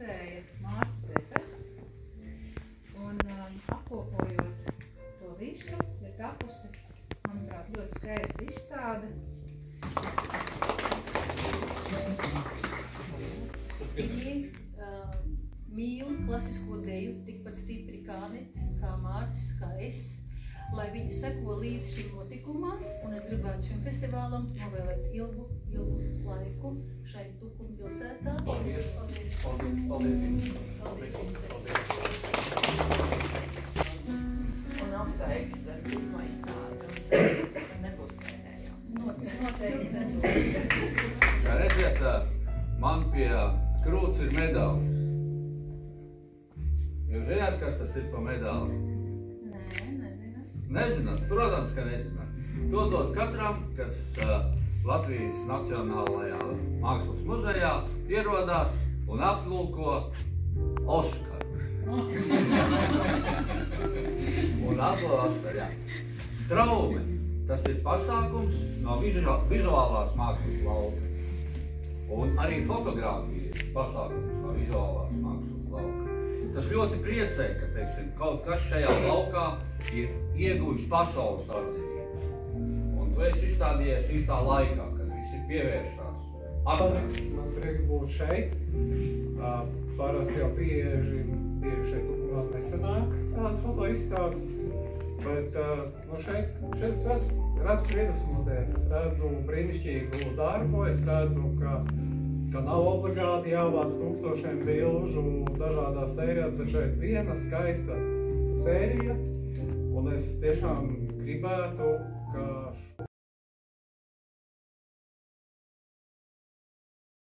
fiksēja Mārcis Zepets. Un apkopojot to visu, ir tapusi, manuprāt, ļoti skaista izstāde. Viņi mīl klasisko deju tikpat stipri kā Mārcis, kā es, lai viņi seko līdz šim notikumam, un es gribētu šim festivālam novēlēt ilgu laiku šai Tukuma pilsētā. Paldies! Un apsveikt ar pirmo izstādi, un ceru, ka nebūs pēdējā. Noteikti. Kā redziet, man pie krūts ir medaļas. Jūs zināt, kas tas ir pa medaļu? Nē, nezinu. Nezināt? Protams, ka nezināt. To dod katram, kas Latvijas Nacionālajā mākslas muzejā ierodās un aplūko Oskaru. Un aplūko Oskaru, jā. Straumi. Tas ir pasākums no vizuālās mākslas lauka. Un arī fotogrāfijas pasākums no vizuālās mākslas lauka. Tas ļoti priecē, ka, teiksim, kaut kas šajā laukā ir ieguvis pasaules atzīmi. Un tu esi izstādījies īstā laikā, kad visi pievēršās. Man prieks būt šeit. Parasti jau bieži šeit Tukumā nesanāk tādas foto izstādes. Bet šeit es redzu priedusmoties, es redzu brīnišķīgu darbu, es redzu, ka nav obligāti jāvāc tūkstošiem bilžu dažādās sērijās, bet šeit viena skaista sērija, un es tiešām gribētu, ka